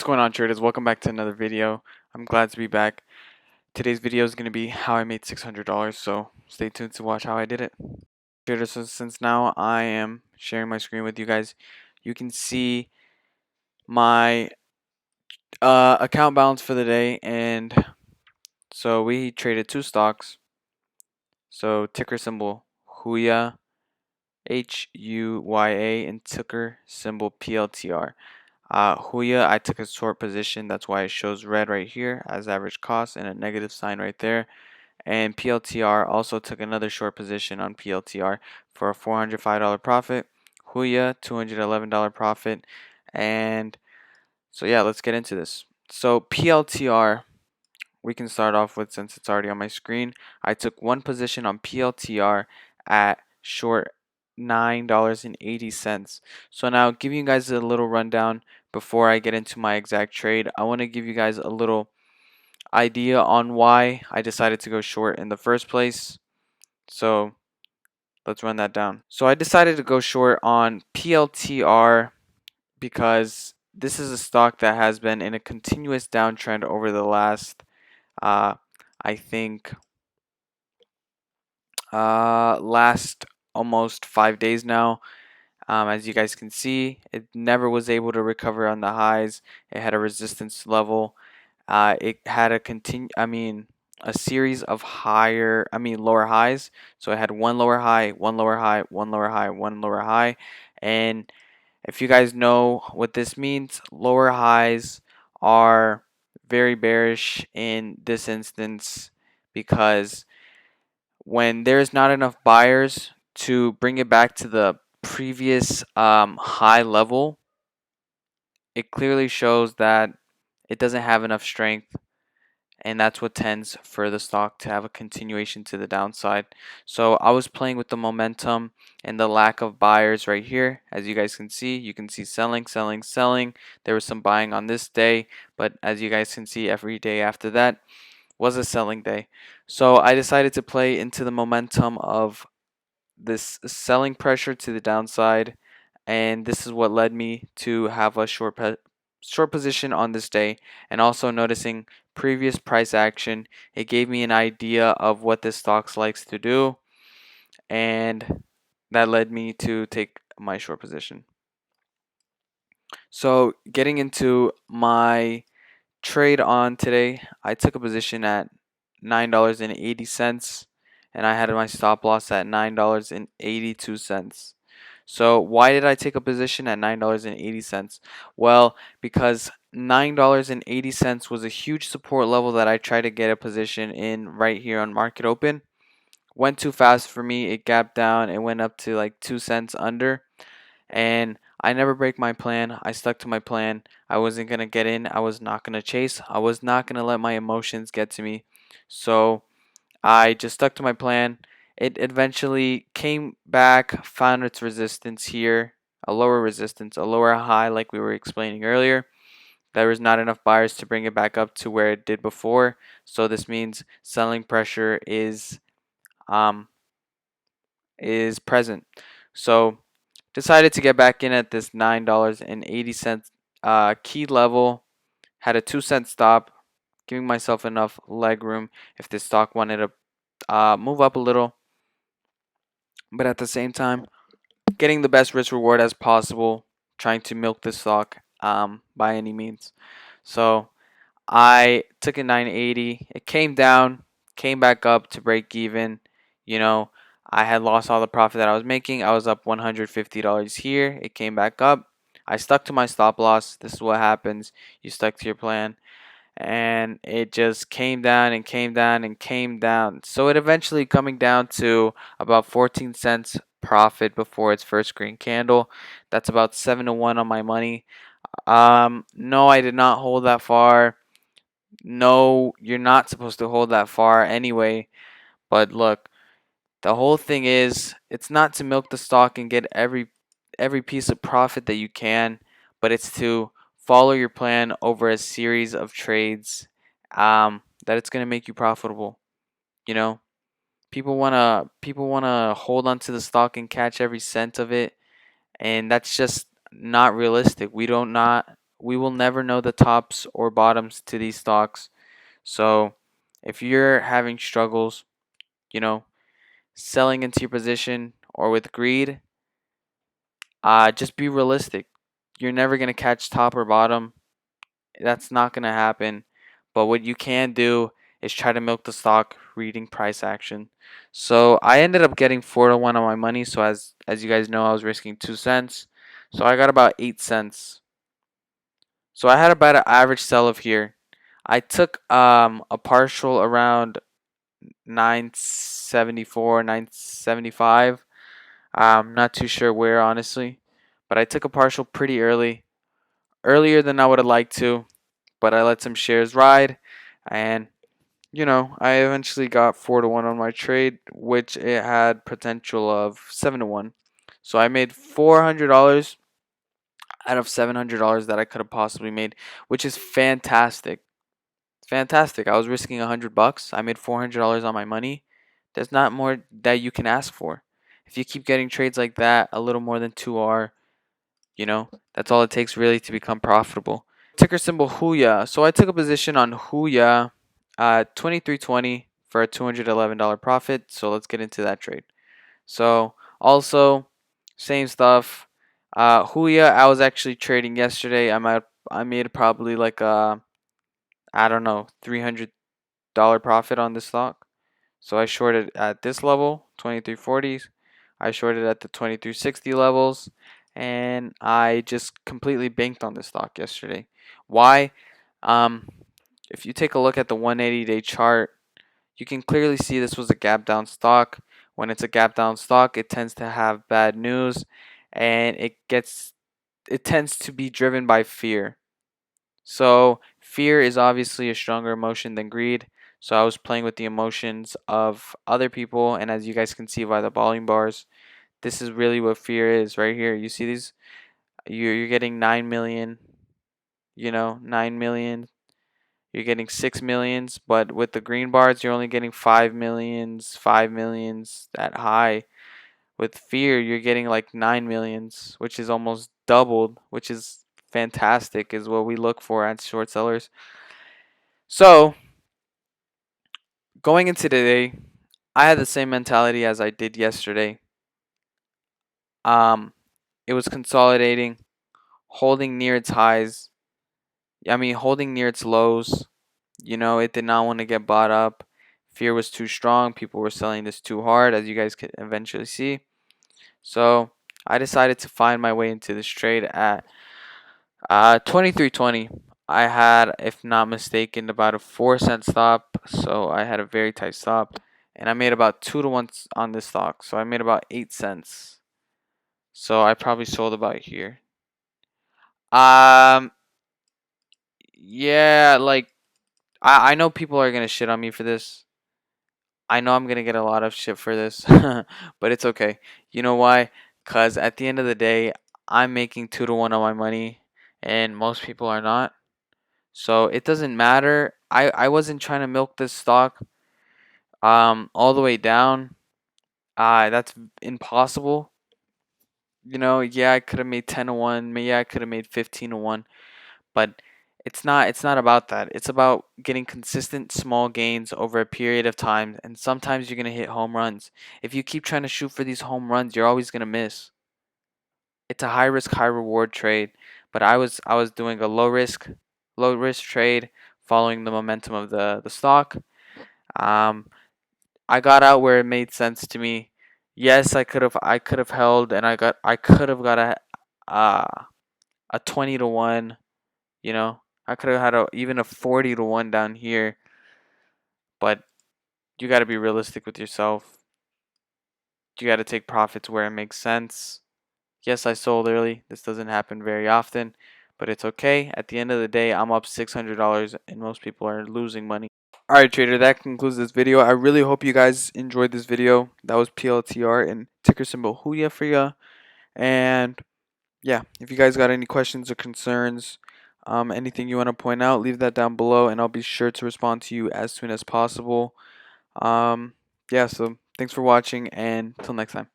going on, traders? Welcome back to another video. I'm glad to be back. Today's video is going to be how I made $600, so stay tuned to watch how I did it. Traders, so since now I am sharing my screen with you guys, you can see my account balance for the day, and so we traded two stocks. So ticker symbol HUYA, HUYA, and ticker symbol PLTR. HUYA, I took a short position. That's why it shows red right here as average cost and a negative sign right there. And PLTR also took another short position on PLTR for a $405 profit. HUYA, $211 profit. And so yeah, let's get into this. So PLTR, we can start off with, since it's already on my screen. I took one position on PLTR at short $9.80. So now, giving you guys a little rundown before I get into my exact trade, I want to give you guys a little idea on why I decided to go short in the first place. So let's run that down. So I decided to go short on PLTR because this is a stock that has been in a continuous downtrend over the last I think last almost 5 days now. As you guys can see, it never was able to recover on the highs. It had a resistance level. It had a series of lower highs. So it had one lower high, one lower high, one lower high, one lower high. And if you guys know what this means, lower highs are very bearish in this instance because when there's not enough buyers to bring it back to the previous high level, it clearly shows that it doesn't have enough strength, and that's what tends for the stock to have a continuation to the downside. So I was playing with the momentum and the lack of buyers right here. As you guys can see, selling, selling, selling. There was some buying on this day, but as you guys can see, every day after that was a selling day. So I decided to play into the momentum of this selling pressure to the downside, and this is what led me to have a short position on this day. And also noticing previous price action, it gave me an idea of what this stock likes to do, and that led me to take my short position. So getting into my trade on today, I took a position at $9.80, and I had my stop loss at $9.82. So why did I take a position at $9.80? Well, because $9.80 was a huge support level that I tried to get a position in right here on market open. Went too fast for me. It gapped down. It went up to like 2 cents under, and I never break my plan. I stuck to my plan. I wasn't going to get in. I was not going to chase. I was not going to let my emotions get to me. So I just stuck to my plan. It eventually came back, found its resistance here, a lower resistance, a lower high, like we were explaining earlier. There was not enough buyers to bring it back up to where it did before. So this means selling pressure um is present. So decided to get back in at this $9.80 key level. Had a 2 cent stop, giving myself enough leg room if this stock wanted to move up a little, but at the same time, getting the best risk reward as possible, trying to milk this stock by any means. So I took a 980. It came down, came back up to break even. You know, I had lost all the profit that I was making. I was up $150 here. It came back up. I stuck to my stop loss. This is what happens. You stuck to your plan. And it just came down and came down and came down. So it eventually coming down to about 14 cents profit before its first green candle. That's about 7 to 1 on my money. No, I did not hold that far. No, you're not supposed to hold that far anyway. But look, the whole thing is it's not to milk the stock and get every piece of profit that you can, but it's to follow your plan over a series of trades that it's going to make you profitable. You know, people wanna hold on to the stock and catch every cent of it, and that's just not realistic. we will never know the tops or bottoms to these stocks. So if you're having struggles, you know, selling into your position or with greed, just be realistic. You're never gonna catch top or bottom. That's not gonna happen. But what you can do is try to milk the stock reading price action. So I ended up getting 4-1 on my money. So as you guys know, I was risking 2 cents. So I got about 8 cents. So I had about an average sell of here. I took a partial around 974, 975. Not too sure where, honestly, but I took a partial pretty earlier than I would have liked to, but I let some shares ride, and I eventually got 4-1 on my trade, which it had potential of 7-1. So I made $400 out of $700 that I could have possibly made, which is fantastic. Fantastic. I was risking $100. I made $400 on my money. There's not more that you can ask for. If you keep getting trades like that, a little more than 2R, that's all it takes really to become profitable. Ticker symbol HUYA. So I took a position on HUYA, 23.20 for a $211 profit. So let's get into that trade. So also, same stuff. HUYA, I was actually trading yesterday. I made probably like I don't know, $300 profit on this stock. So I shorted at this level, 23.40s. I shorted at the 23.60 levels, and I just completely banked on this stock yesterday. Why? Um, if you take a look at the 180-day chart, you can clearly see this was a gap down stock. When it's a gap down stock, it tends to have bad news, and it tends to be driven by fear. So fear is obviously a stronger emotion than greed. So I was playing with the emotions of other people, and as you guys can see by the volume bars, this is really what fear is right here. You see these? You're getting 9 million, 9 million. You're getting 6 millions, but with the green bars, you're only getting 5 millions, 5 millions that high. With fear, you're getting like 9 millions, which is almost doubled, which is fantastic, is what we look for as short sellers. So, going into today, I had the same mentality as I did yesterday. Um, it was consolidating, holding near its highs. Holding near its lows. It did not want to get bought up. Fear was too strong. People were selling this too hard, as you guys could eventually see. So I decided to find my way into this trade at 23.20. I had, if not mistaken, about a 4 cent stop. So I had a very tight stop, and I made about 2-1 on this stock. So I made about 8 cents. So I probably sold about here. Um, yeah, like I know people are gonna shit on me for this. I know I'm gonna get a lot of shit for this, but it's okay. You know why? Cause at the end of the day, I'm making 2-1 on my money, and most people are not. So it doesn't matter. I wasn't trying to milk this stock all the way down. That's impossible. Yeah, I could have made 10-1. Maybe I could have made 15-1, but it's not about that. It's about getting consistent small gains over a period of time, and sometimes you're going to hit home runs. If you keep trying to shoot for these home runs, you're always going to miss. It's a high risk high reward trade, but I was doing a low risk trade following the momentum of the stock. Um I got out where it made sense to me. Yes, I could have held, and I could have got a 20-1. I could have had even a 40-1 down here, but you got to be realistic with yourself. You got to take profits where it makes sense. Yes, I sold early. This doesn't happen very often, but it's okay. At the end of the day, I'm up $600, and most people are losing money. All right, trader, that concludes this video. I really hope you guys enjoyed this video. That was PLTR and ticker symbol HUYA for ya. And yeah, if you guys got any questions or concerns, anything you want to point out, leave that down below, and I'll be sure to respond to you as soon as possible. Yeah, so thanks for watching, and till next time.